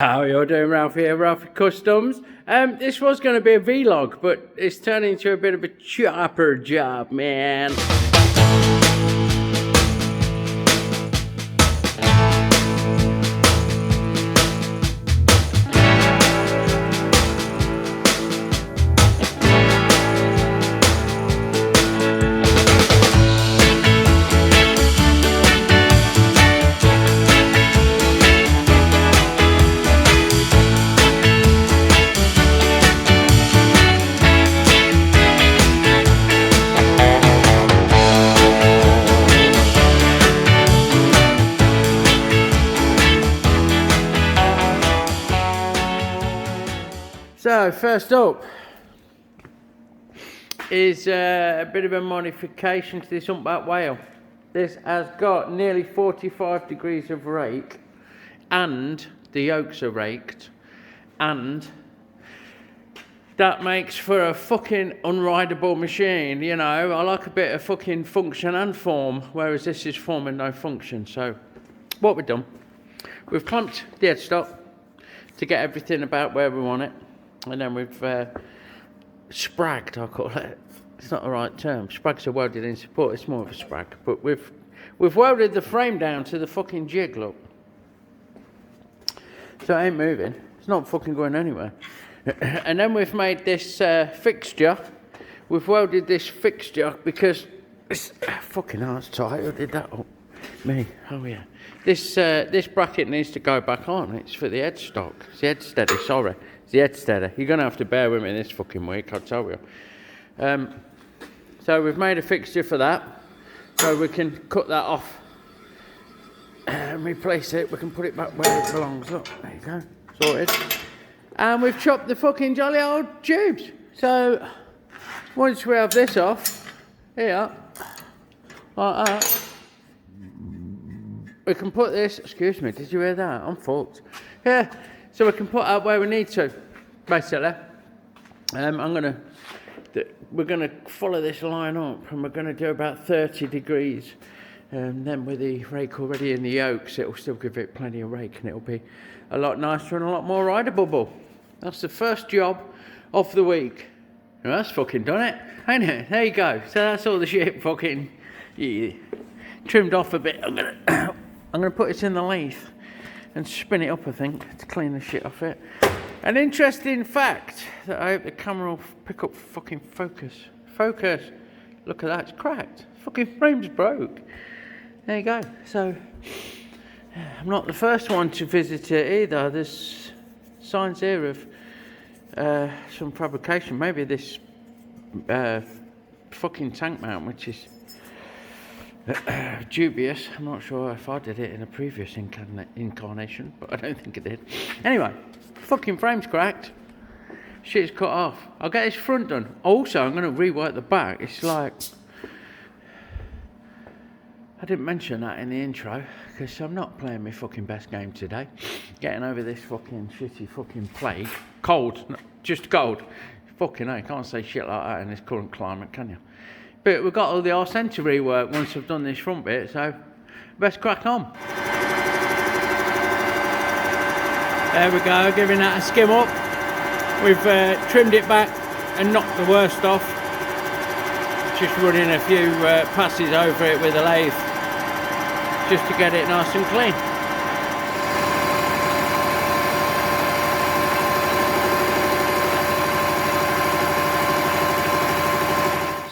How you doing, Ralphy here, Ralphy Customs. This was going to be a vlog, but it's turning into a bit of a chopper job, man. So first up is a bit of a modification to this humpback whale. This has got nearly 45 degrees of rake, and the yokes are raked, and that makes for a fucking unrideable machine. You know, I like a bit of fucking function and form, whereas this is form and no function. So what we've done, we've clamped the headstock to get everything about where we want it. And then we've spragged, I call it. It's not the right term. Sprags are welded in support. It's more of a sprag. But we've welded the frame down to the fucking jig, look. So it ain't moving. It's not fucking going anywhere. And then we've made this fixture. We've welded this fixture because it's fucking hell, it's tight. Who did that? Oh, me. Oh yeah. This bracket needs to go back on. It's for the headstock. It's the head steady. Sorry. The head steady. You're going to have to bear with me this fucking week, I'll tell you. So we've made a fixture for that. So we can cut that off and replace it. We can put it back where it belongs. Look, there you go. Sorted. And we've chopped the fucking jolly old tubes. So once we have this off, here, like that, we can put this, excuse me, did you hear that? I'm fucked. Yeah. So we can put out where we need to, basically. We're gonna follow this line up, and we're gonna do about 30 degrees. And then with the rake already in the yokes, it'll still give it plenty of rake, and it'll be a lot nicer and a lot more rideable. That's the first job of the week. Well, that's fucking done it, ain't it? There you go. So that's all the shit fucking trimmed off a bit. I'm gonna put it in the lathe and spin it up, I think, to clean the shit off it. An interesting fact that I hope the camera will pick up fucking focus. Focus! Look at that, it's cracked. Fucking frame's broke. There you go. So, I'm not the first one to visit it either. There's signs here of some fabrication. Maybe this fucking tank mount, which is dubious. I'm not sure if I did it in a previous incarnation, but I don't think I did. Anyway, fucking frame's cracked. Shit's cut off. I'll get this front done. Also, I'm going to rework the back. It's like, I didn't mention that in the intro, because I'm not playing my fucking best game today. Getting over this fucking shitty fucking plague. Cold. Just cold. Fucking hell, you can't say shit like that in this current climate, can you? But we've got all the arse end to rework once I've done this front bit, so best crack on. There we go, giving that a skim up. We've trimmed it back and knocked the worst off. Just running a few passes over it with a lathe, just to get it nice and clean.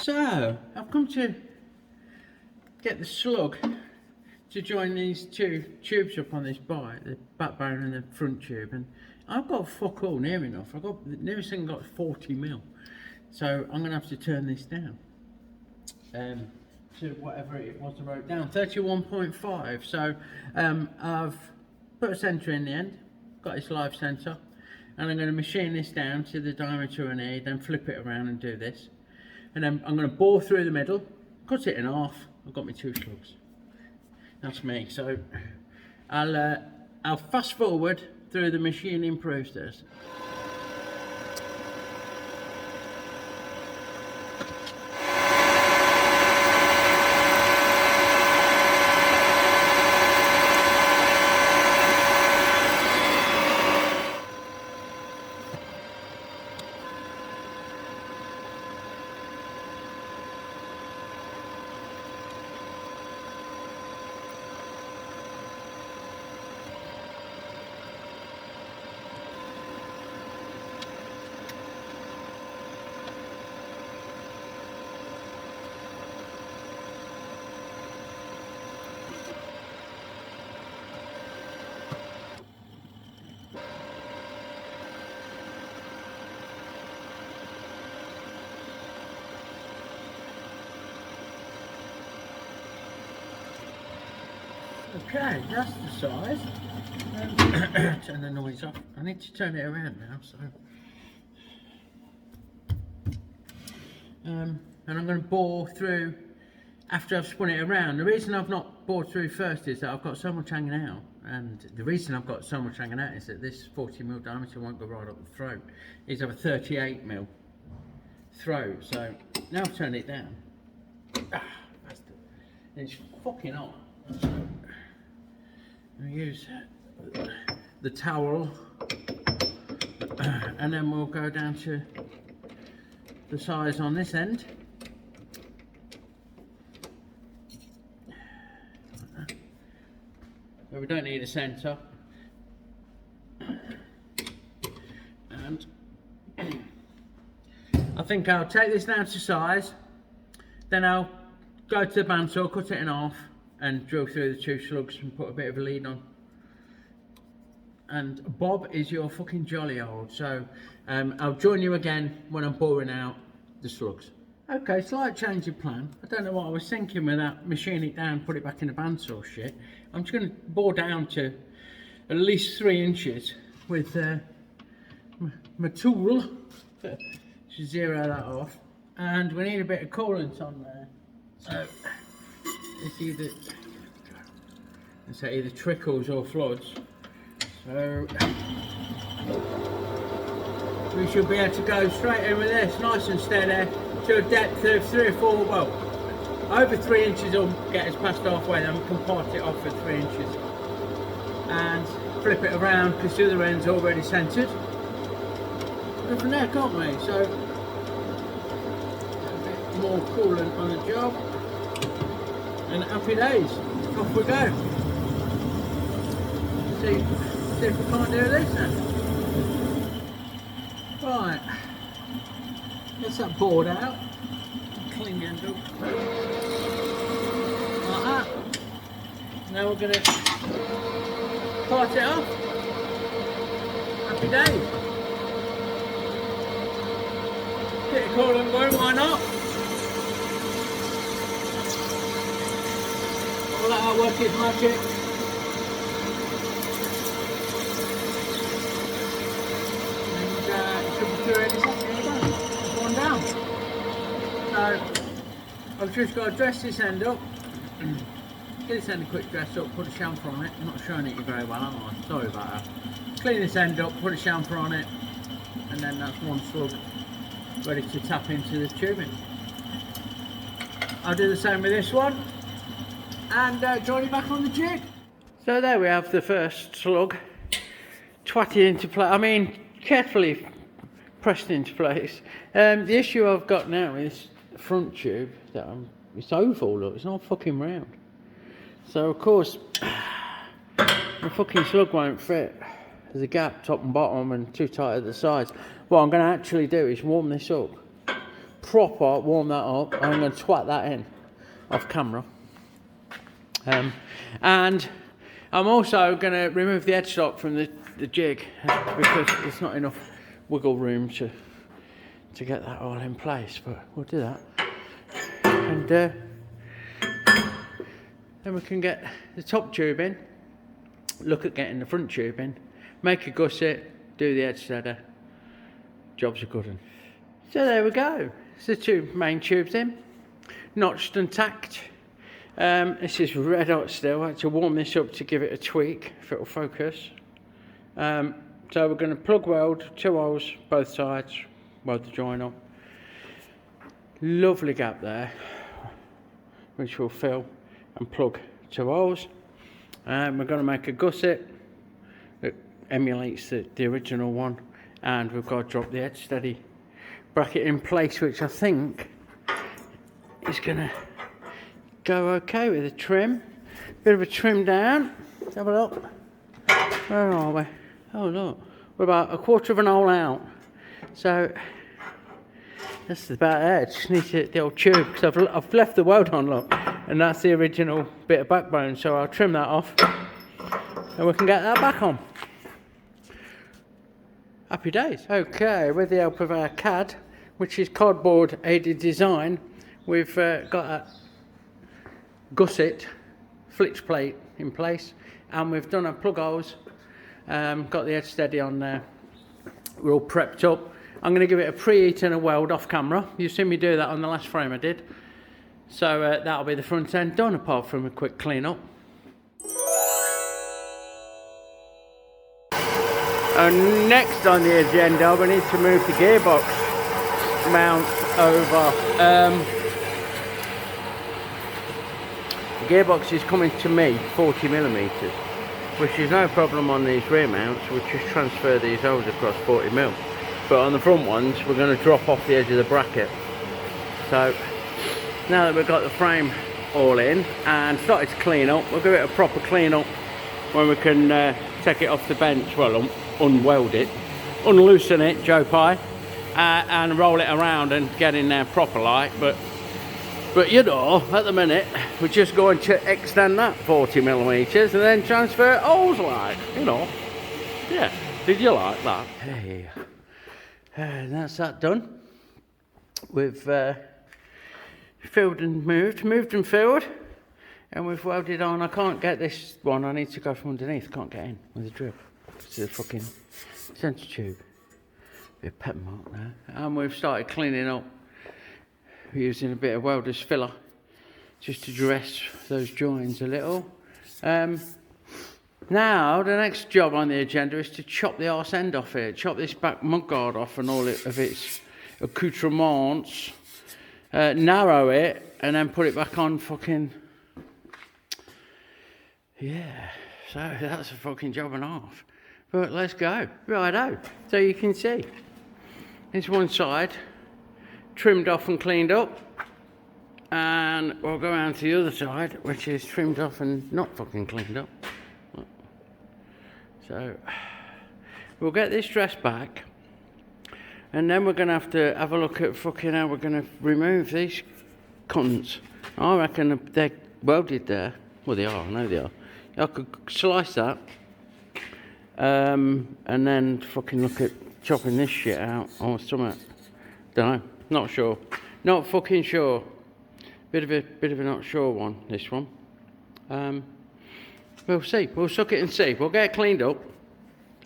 So, I've come to get the slug to join these two tubes up on this bike, the backbone and the front tube, and I've got fuck all near enough. I've got, the nearest thing got 40mm, so I'm going to have to turn this down to whatever it was I wrote down, 31.5. So I've put a centre in the end, got this live centre, and I'm going to machine this down to the diameter I need, then flip it around and do this. And then I'm going to bore through the middle, cut it in half. I've got my two slugs. That's me. So I'll fast forward through the machining process. Okay, that's the size. Turn the noise off. I need to turn it around now, so. And I'm going to bore through after I've spun it around. The reason I've not bored through first is that I've got so much hanging out, and the reason I've got so much hanging out is that this 40mm diameter won't go right up the throat. It's of a 38mm throat, so now I've turned it down. It's fucking hot. So I'll use the towel, and then we'll go down to the size on this end. So we don't need a centre. And I think I'll take this down to size, then I'll go to the bandsaw, cut it in half, and drill through the two slugs and put a bit of a lead on. And Bob is your fucking jolly old, so I'll join you again when I'm boring out the slugs. Okay, slight change of plan. I don't know what I was thinking with that, machine it down, put it back in the bandsaw shit. I'm just going to bore down to at least 3 inches with my tool to zero that off. And we need a bit of coolant on there. So it's either trickles or floods. So we should be able to go straight in with this, nice and steady, to a depth of 3 or 4, well, over 3 inches will get us past halfway, then we can part it off at 3 inches. And flip it around because the other end's already centred. Go from there, can't we? So a bit more coolant on the job. And happy days, off we go. See if we can't do this then. Right, get that board out, clean the end up, like that. Now we're going to part it off. Happy days. Get a coolant going, why not? I'll let that work its magic. One down. So I've just got to dress this end up. Get this end a quick dress up, put a chamfer on it. I'm not showing it you very well, am I? Sorry about that. Clean this end up, put a chamfer on it, and then that's one slug ready to tap into the tubing. I'll do the same with this one, and join you back on the jig. So there we have the first slug twatted into place. I mean, carefully pressed into place. The issue I've got now is this front tube that it's oval, look, it's not fucking round. So of course the fucking slug won't fit. There's a gap top and bottom and too tight at the sides. What I'm going to actually do is warm this up, proper warm that up, and I'm going to twat that in off camera. And I'm also going to remove the headstock from the jig because there's not enough wiggle room to get that all in place, but we'll do that. And then we can get the top tube in, look at getting the front tube in, make a gusset, do the edge steader. Job's a good one. So there we go. It's the two main tubes in, notched and tacked. This is red hot still. I had to warm this up to give it a tweak if it'll focus. So we're going to plug weld 2 holes both sides, weld the join on. Lovely gap there, which we'll fill and plug 2 holes. We're going to make a gusset that emulates the original one, and we've got to drop the edge steady bracket in place, which I think is going to go okay with a trim. Bit of a trim down. Let's have a look. Where are we? Oh look, we're about 1/4 of an hole out. So that's about it. Just need to the old tube because I've left the weld on, look, and that's the original bit of backbone. So I'll trim that off, and we can get that back on. Happy days. Okay, with the help of our CAD, which is cardboard aided design, we've got a gusset flitch plate in place, and we've done our plug holes, got the edge steady on there. We're all prepped up. I'm going to give it a preheat and a weld off camera. You've seen me do that on the last frame I did. So that'll be the front end done, apart from a quick clean up. And next on the agenda, we need to move the gearbox mount over. The gearbox is coming to me 40mm, which is no problem on these rear mounts. We'll just transfer these holes across 40mm. But on the front ones, we're going to drop off the edge of the bracket. So now that we've got the frame all in and started to clean up, we'll give it a proper clean up when we can take it off the bench. Well, unweld it, unloosen it, Joe Pye, and roll it around and get in there proper like. But you know, at the minute, we're just going to extend that 40mm and then transfer holes like, you know. Yeah, did you like that? Hey, and that's that done. We've filled and moved and filled, and we've welded on. I can't get this one, I need to go from underneath, can't get in with a drill. It's a fucking centre tube. Bit of pet mark there. And we've started cleaning up. We're using a bit of welder's filler just to dress those joins a little. Now, the next job on the agenda is to chop the arse end off it. Chop this back mudguard off and all of its accoutrements. Narrow it and then put it back on fucking... Yeah, so that's a fucking job and a half. But let's go. Righto. So you can see. It's one side, trimmed off and cleaned up. And we'll go around to the other side, which is trimmed off and not fucking cleaned up. So we'll get this dress back, and then we're going to have a look at fucking how we're going to remove these cunts. I reckon they're welded there. Well, they are, I know they are. I could slice that, and then fucking look at chopping this shit out or something. Don't know, not sure. Not fucking sure. Bit of a not sure one, this one. We'll see. We'll suck it and see. We'll get it cleaned up,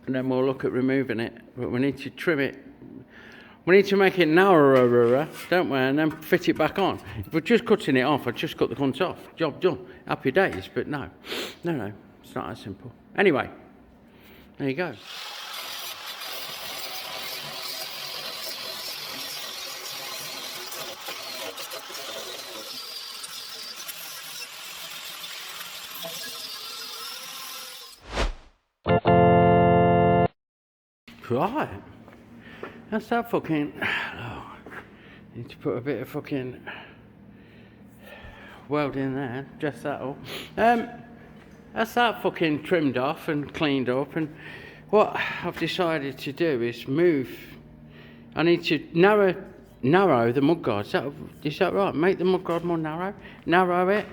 and then we'll look at removing it. But we need to trim it. We need to make it narrower, don't we? And then fit it back on. If we're just cutting it off, I'd just cut the cunt off. Job done. Happy days. But no. It's not that simple. Anyway, there you go. Right, that's that fucking, oh, need to put a bit of fucking weld in there, just that all. That's that fucking trimmed off and cleaned up, and what I've decided to do is move. I need to narrow the mudguard. Is that right? Make the mudguard more narrow? Narrower it.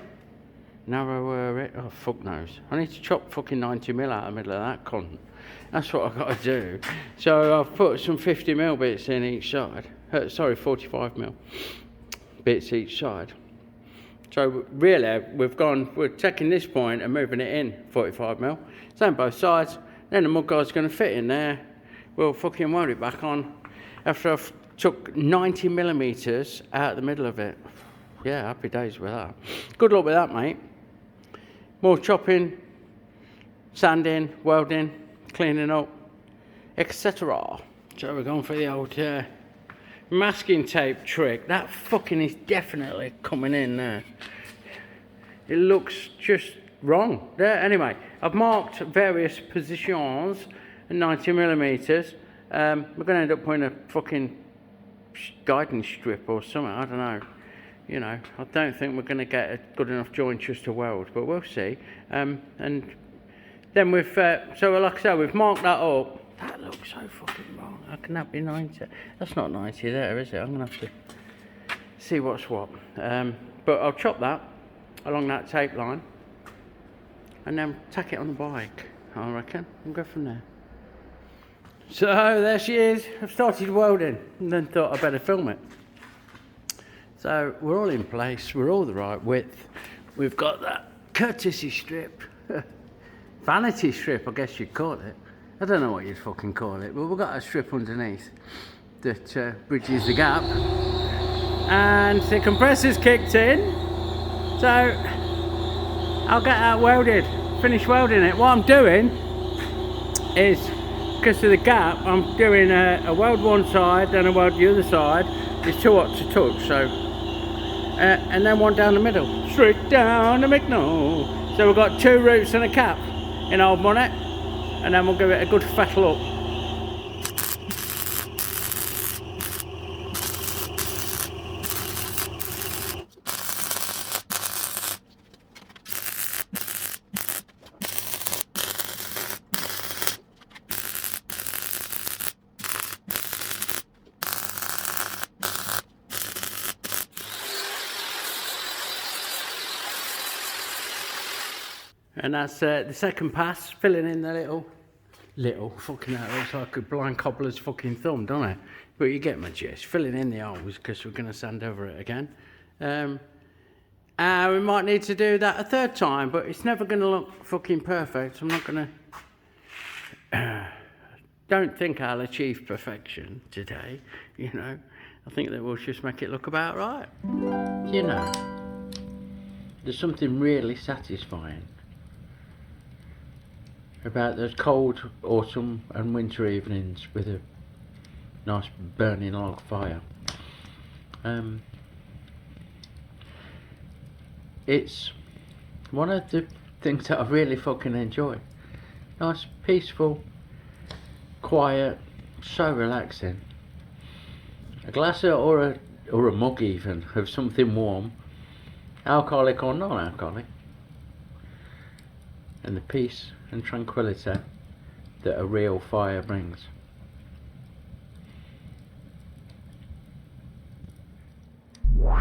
Oh, fuck knows. I need to chop fucking 90mm out of the middle of that cunt. That's what I've got to do. So I've put some 50mm bits in each side. 45mm bits each side. So really, we're taking this point and moving it in 45mm. Same both sides. Then the mudguard's going to fit in there. We'll fucking weld it back on after I've took 90mm out of the middle of it. Yeah, happy days with that. Good luck with that, mate. More chopping, sanding, welding, cleaning up, etc. So we're going for the old masking tape trick. That fucking is definitely coming in there. It looks just wrong. There. Anyway, I've marked various positions and 90mm. We're going to end up putting a fucking guidance strip or something. I don't know. You know, I don't think we're going to get a good enough joint just to weld, but we'll see. And then we've, so like I said, we've marked that up. That looks so fucking wrong. How can that be 90? That's not 90 there, is it? I'm going to have to see what's what. But I'll chop that along that tape line and then tack it on the bike, I reckon, and go from there. So there she is. I've started welding and then thought I'd better film it. So we're all in place, we're all the right width. We've got that courtesy strip. Vanity strip, I guess you'd call it. I don't know what you'd fucking call it, but we've got a strip underneath that bridges the gap. And the compressor's kicked in, so I'll get that welded, finish welding it. What I'm doing is, because of the gap, I'm doing a weld one side, then a weld the other side. It's too hot to touch, so and then one down the middle, straight down the middle. So we've got 2 roots and a cap in old bonnet, and then we'll give it a good fettle up. And that's the second pass, filling in the little fucking hell, looks like a blind cobbler's fucking thumb, doesn't it? But you get my gist, filling in the holes because we're going to sand over it again. We might need to do that a 3rd time, but it's never going to look fucking perfect. I'm not going to... don't think I'll achieve perfection today, you know. I think that we'll just make it look about right. You know, there's something really satisfying about those cold autumn and winter evenings with a nice burning log fire. It's one of the things that I really fucking enjoy. Nice, peaceful, quiet, so relaxing. A glass or a mug even of something warm, alcoholic or non-alcoholic, and the peace and tranquility that a real fire brings.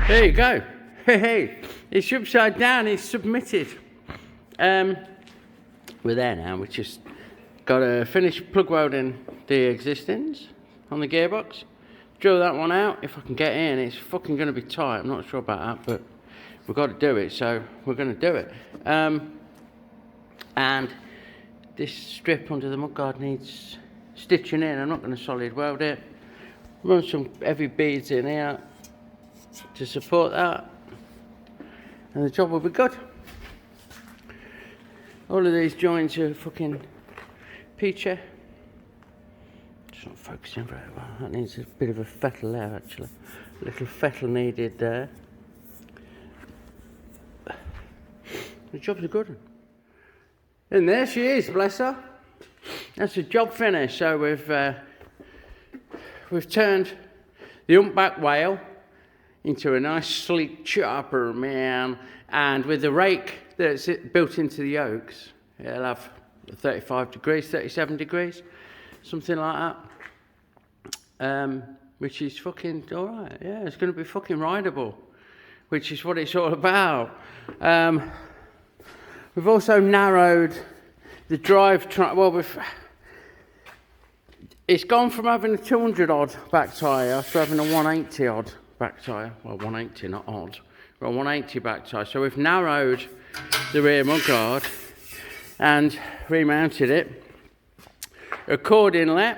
There you go. Hey, it's upside down, it's submitted. We're there now, we just got to finish plug welding the existings on the gearbox. Drill that one out if I can get in. It's fucking going to be tight, I'm not sure about that, but we've got to do it, so we're going to do it. And this strip under the mudguard needs stitching in. I'm not going to solid weld it. Run some heavy beads in here to support that, and the job will be good. All of these joints are fucking peachy. It's not focusing very well. That needs a bit of a fettle there, actually. A little fettle needed there. The job's a good one. And there she is, bless her. That's the job finished. So we've turned the humpback whale into a nice sleek chopper, man. And with the rake that's built into the yokes, it'll have 35 degrees, 37 degrees, something like that. Which is fucking alright. Yeah, it's going to be fucking rideable, which is what it's all about. We've also narrowed the drive track. Well, it's gone from having a 200 odd back tyre to having a 180 odd back tyre. Well, 180, not odd. We're on 180 back tyre. So we've narrowed the rear mudguard and remounted it accordingly.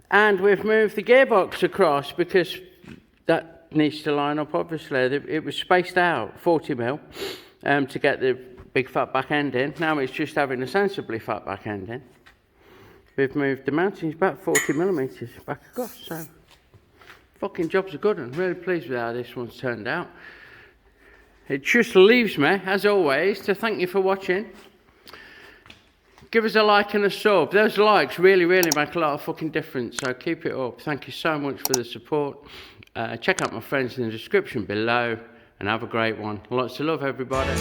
And we've moved the gearbox across because that needs to line up, obviously. It was spaced out 40mm to get the big fat back end in. Now it's just having a sensibly fat back end in. We've moved the mountings back 40mm back across, so fucking job's a good one. Really pleased with how this one's turned out. It just leaves me, as always, to thank you for watching. Give us a like and a sub. Those likes really, really make a lot of fucking difference, so keep it up. Thank you so much for the support. Check out my friends in the description below, and have a great one. Lots of love, everybody.